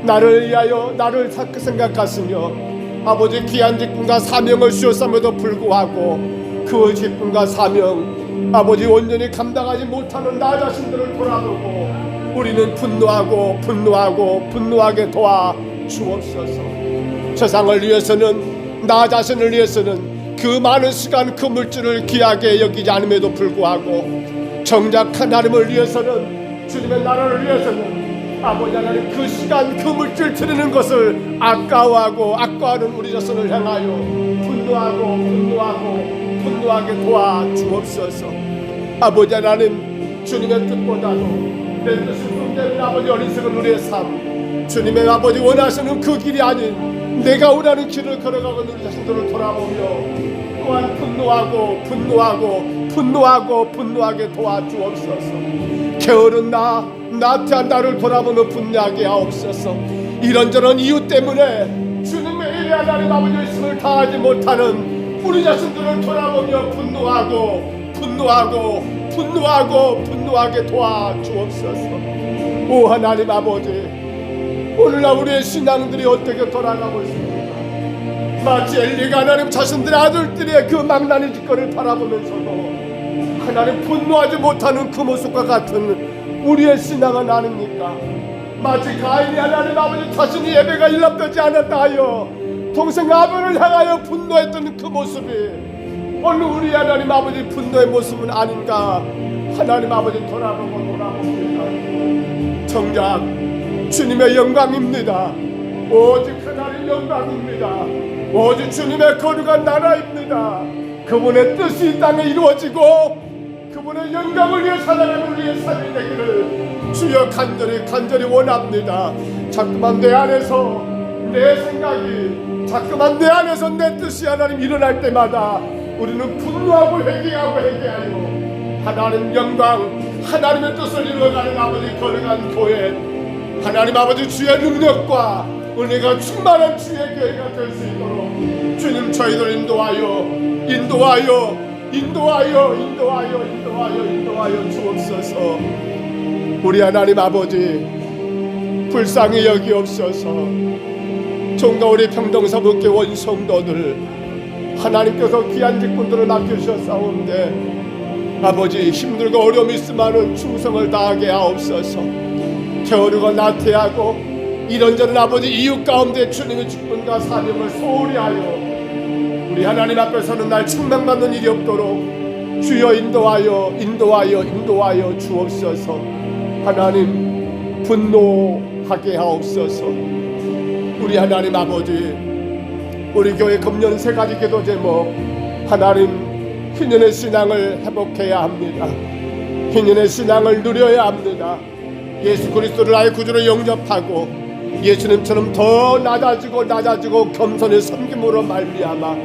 나를 위하여 나를 생각하시며 아버지 귀한 직분과 사명을 주셨음에도 불구하고 그 직분과 사명 아버지 온전히 감당하지 못하는 나 자신들을 돌아보고 우리는 분노하게 도와 주옵소서. 세상을 위해서는 나 자신을 위해서는 그 많은 시간 그 물질을 귀하게 여기지 않음에도 불구하고 정작 하나님을 위해서는 주님의 나라를 위해서는 아버지 하나님 그 시간 그 물질 드리는 것을 아까워하는 우리 자신을 향하여 분노하게 도와 주옵소서. 아버지 하나님, 주님의 뜻보다도 내 뜻이 숨되는 아버지 어리석은 우리의 삶, 주님의 아버지 원하시는 그 길이 아닌 내가 원하는 길을 걸어가고 우리 자신들을 돌아보며 또한 분노하게 도와 주옵소서. 게으른 나태한 나를 돌아보며 분노하게 하옵소서. 이런저런 이유 때문에 주님의 일에 하나님 아버지의 힘을 다하지 못하는 우리 자신들을 돌아보며 분노하게 도와 주옵소서. 오 하나님 아버지, 오늘날 우리의 신앙들이 어떻게 돌아가고 있습니까? 마치 엘리가 하나님 자신들의 아들들의 그 망나니 짓거리를 바라보면서도 하나님 분노하지 못하는 그 모습과 같은 우리의 신앙은 아닙니까? 마치 가인이 하나님 아버지 자신이 예배가 일납되지 않았다 하여 동생 아벨을 향하여 분노했던 그 모습이 오늘 우리 하나님 아버지 분노의 모습은 아닌가? 하나님 아버지 돌아봅니다. 정작 주님의 영광입니다. 오직 하나님 영광입니다. 오직 주님의 거룩한 나라입니다. 그분의 뜻이 이 땅에 이루어지고 그분의 영광을 위해 살아가는 우리의 삶이 되기를 주여 간절히 원합니다. 자꾸만 내 안에서 내 생각이 자꾸만 내 안에서 내 뜻이 하나님 일어날 때마다 우리는 분노하고 회개하여 하나님 영광, 하나님의 뜻을 이루어가는 아버지 거룩한 교회, 하나님 아버지 주의 능력과 은혜가 충만한 주의 교회가 될 수 있도록 주님 저희들 인도하여 주옵소서. 우리 하나님 아버지 불쌍히 여기옵소서. 종과 우리 평동사분께 원성도들 하나님께서 귀한 직분들을 맡겨주셨사온데 아버지 힘들고 어려움이 있으면은 충성을 다하게 하옵소서. 게으르고 나태하고 이런저런 아버지 이유 가운데 주님의 직분과 사명을 소홀히 하여 우리 하나님 앞에서는 날 책망받는 일이 없도록 주여 인도하여 주옵소서. 하나님 분노하게 하옵소서. 우리 하나님 아버지 우리 교회 금년 3가지 기도 제목 하나님 희년의 신앙을 회복해야 합니다. 희년의 신앙을 누려야 합니다. 예수 그리스도를 나의 구주로 영접하고 예수님처럼 더 낮아지고 겸손의 섬김으로 말미암아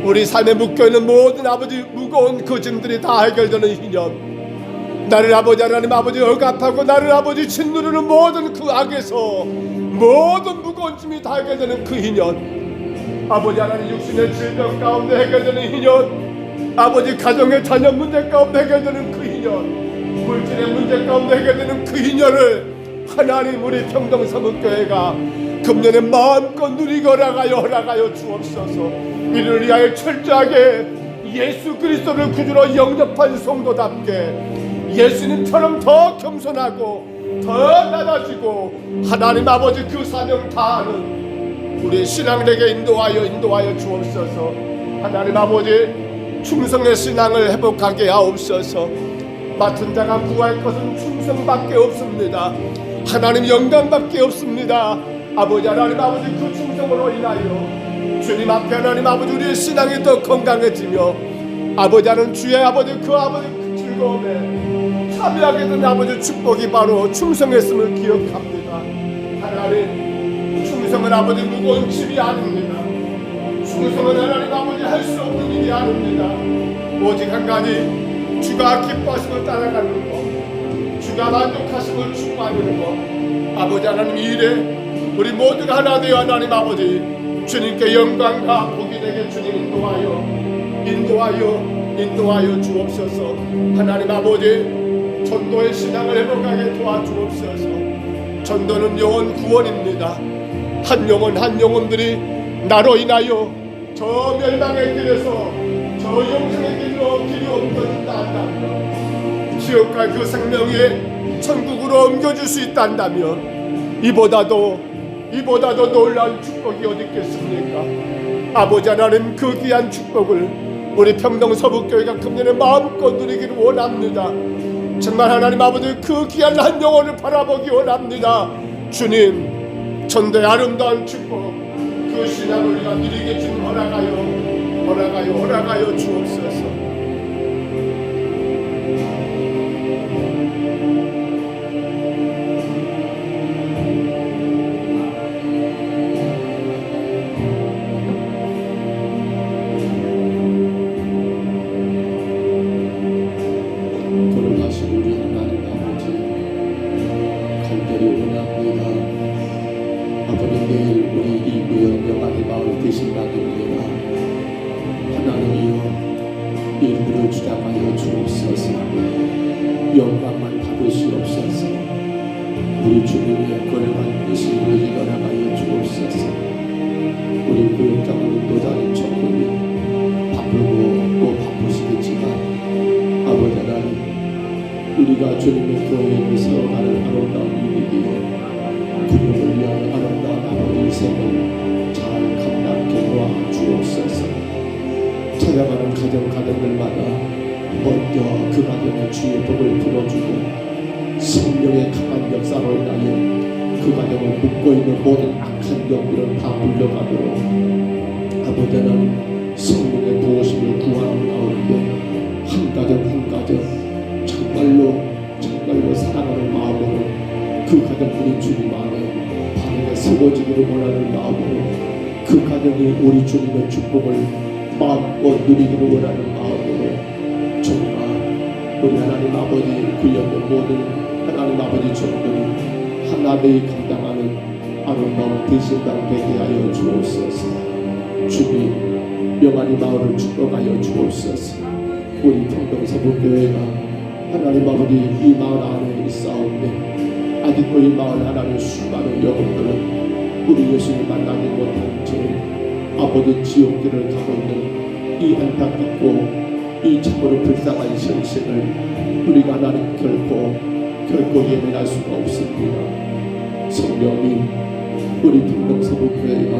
우리 삶에 묶여있는 모든 아버지 무거운 그 짐들이 다 해결되는 희년, 나를 아버지 하나님 아버지 억압하고 나를 아버지 짓누르는 모든 그 악에서 모든 무거운 짐이 다 해결되는 그 희년, 아버지 하나님 육신의 질병 가운데 해결되는 희년, 아버지 가정의 자녀 문제 가운데 해결되는 그 희년, 물질의 문제 가운데 해결되는 그 희년을 하나님 우리 평동사목교회가 금년에 마음껏 누리고 허락하여 주옵소서. 이를 위하여 철저하게 예수 그리스도를 구주로 영접한 성도답게 예수님처럼 더 겸손하고 더 낮아지고 하나님 아버지 그 사명 다하는 우리 신앙에게 인도하여 주옵소서. 하나님 아버지 충성의 신앙을 회복하게 하옵소서. 맡은 자가 구할 것은 충성밖에 없습니다. 하나님 영광밖에 없습니다. 아버지 하나님 아버지 그 충성으로 인하여 주님 앞에 하나님 아버지 우리의 신앙이 더 건강해지며 아버지 하나님 주의 아버지 그 아버지 그 즐거움에 참여하게 된 아버지 축복이 바로 충성했음을 기억합니다. 하나님 충성은 아버지 무거운 짐이 아닙니다. 충성은 하나님 아버지 할 수 없는 일이 아닙니다. 오직 한 가지 주가 기뻐하심을 따라가는 것, 주가 만족하심을 추구하는 것. 아버지 하나님 이 일에 우리 모두가 하나 되어 하나님 아버지 주님께 영광과 복이 되게 주님 인도하여 주옵소서. 하나님 아버지 전도의 신앙을 회복하게 도와주옵소서. 전도는 영혼 구원입니다. 한 영혼들이 나로 인하여 저 멸망의 길에서 저 영생의 길로 길이 옮겨진다 한다면, 지옥과 그 생명의 천국으로 옮겨줄 수 있다 한다면 이보다도 놀라운 축복이 어디 있겠습니까? 아버지 하나님 그 귀한 축복을 우리 평동 서북교회가 금년에 마음껏 누리기를 원합니다. 정말 하나님 아버지 그 귀한 한 영혼을 바라보기 원합니다. 주님 전도의 아름다운 축복 그 신앙을 우리가 누리게 주님 허락하여 주옵소서. 돌아가신 우리 하나님 아버지 간절히 원합니다. 아버지 내일 우리 이 구역 영광의 마을 되신 날입니다. 하나님이여 일부를 주장하여 주옵소서. 영광만 받으시옵소서. 우리 주님의 거룩한 뜻이 이루어지게 하여 주옵소서. 우리 구역장은 인도자인 청군이 바쁘고 또 바쁘시겠지만 아버지 하나님 우리가 주님의 교회에 세워가는 아름다운 일이기에 구역을 위하여 아름다운 아버지 생을 잘 감당케 도와주옵소서. 찾아가는 가정들마다 먼저 그 가정의 주의 복을 불어주고 성령의 강한 역사로 인하여 그 가정을 묶어있는 모든 악한 영들을 다 물려가도록 아버지 하나님 성령의 부으심을 구하는 가운데 한 가정 정말로 사랑하는 마음으로 그 가정들이 주님 안에 바르게 세워지기를 원하는 마음으로 그 가정이 우리 주님의 축복을 마음껏 누리기를 원하는 마음으로 정말 우리 하나님 아버지 구역의 모든 하나님 아버지 종들이 하나되이 감당하는 아름다운 대신당 되게 하여 주옵소서. 주님 명아리 마을을 축복하여 주옵소서. 우리 평동서북교회가 하나님 아버지 이 마을 안에 있사오니 아직도 이 마을 하나님 수많은 영혼들은 우리 예수님 만나지 못한 채 아버지 지옥길을 가고 있는 이 안타깝고 이 참으로 불쌍한 현실을 우리가 하나님 결코 예민할 수가 없습니다. 성령님 우리 평동서북교회가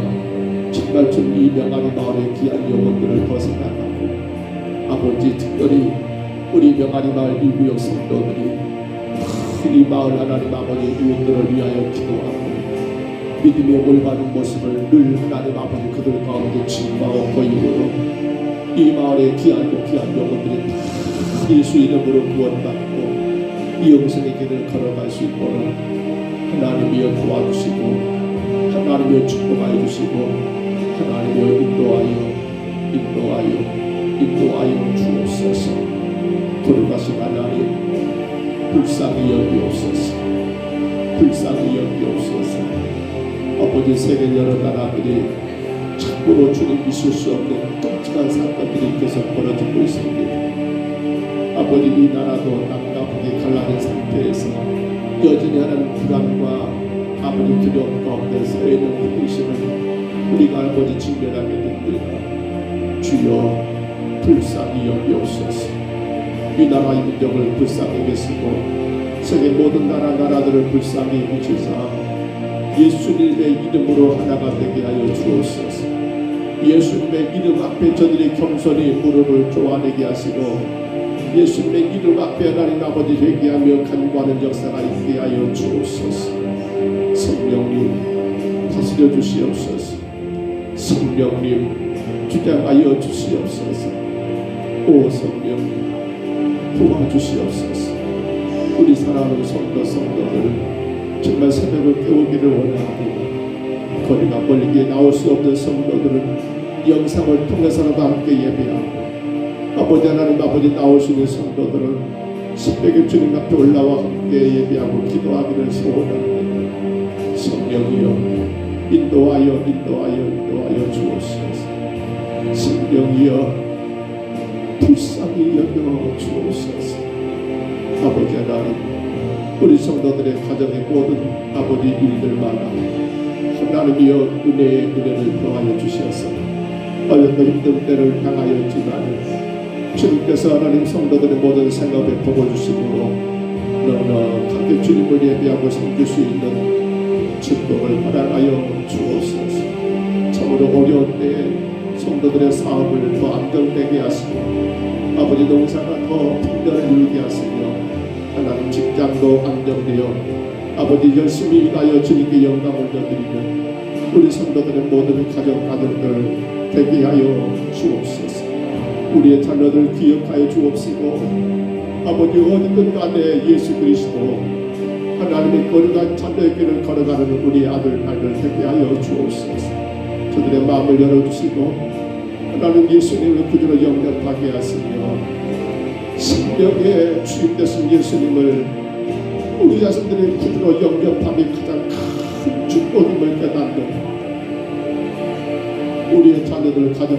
정말 좀 이 명아리 마을의 귀한 영혼들을 더 생각하고 아버지 특별히 우리 명아리 마을 이구역 성도들이 이 마을 하나님 아버지 이웃들을 위하여 기도하고 믿음의 올바른 모습을 늘 하나님 아버지 그들 가운데 증거하고 보이므로 이 마을의 귀한 영혼들이 다 예수 이름으로 구원받고 이 영생의 길을 걸어갈 수 있도록 하나님이여 도와주시고 하나님이여 축복하여 주시고 하나님이여 인도하여 주옵소서. 돌아가신 하나님 불쌍히 여기옵소서. 아버지 세계 여러 나라들이 참으로 주님 있을 수 없는 끔찍한 사건들이 계속 벌어지고 있습니다. 아버지 이 나라도 남과 북이 갈라진 상태에서 여전히 하는 불안과 아버지 두려움 가운데 서있는 의심을 우리가 아버지 직면하게 됩니다. 주여 불쌍히 여기옵소서. 이 나라의 민족을 불쌍히 계시고 세계 모든 나라들을 불쌍히 해주사 예수님의 이름으로 하나가 되게 하여 주옵소서. 예수님의 이름 앞에 저들이 겸손히 무릎을 쪼아내게 하시고 예수님의 이름 앞에 하나님 아버지 회개하며 간구하는 역사가 있게 하여 주옵소서. 성령님 다스려 주시옵소서. 성령님 주장하여 주시옵소서. 오 성령님 도와주시옵소서. 우리 사랑하는 성도들 정말 새벽을 깨우기를 원합니다. 거리가 멀게 나올 수 없는 성도들은 영상을 통해서라도 함께 예배하고 아버지 하나님 아버지 나오시는 성도들은 새벽에 주님 앞에 올라와 함께 예배하고 기도하기를 소원합니다. 성령이여 인도하여 주옵소서. 성령이여 불쌍히 여겨 주옵소서. 아버지 하나님 우리 성도들의 가정의 모든 아버지 일들마다 하나님이여 은혜를 더하여 주셔서 어렵고 힘든 때를 당하였지만 주님께서 하나님 성도들의 모든 생업에 복을 주시므로 넉넉하게 주님을 예배하고 섬길 수 있는 축복을 허락하여 주옵소서. 참으로 어려운 때에 성도들의 사업을 더 안정되게 하시고 아버지 농사가 더 풍년을 이루게 하시며 하나님 직장도 안정되어 아버지 열심히 일하여 주님께 영광을 드리는 우리 성도들의 모든 가정들 되게 하여 주옵소서. 우리의 자녀들 기억하여 주옵시고 아버지 어디든 간에 예수 그리스도 하나님의 거룩한 자녀의 길을 걸어가는 우리 아들 딸들 되게 하여 주옵소서. 저들의 마음을 열어주시고 하나님 예수님을 그대로 영접하게 하시며 생명의 주인되신 예수님을 우리 자신들의 그대로 영접함이 가장 큰 축복임을 깨닫는 우리의 자녀들 가정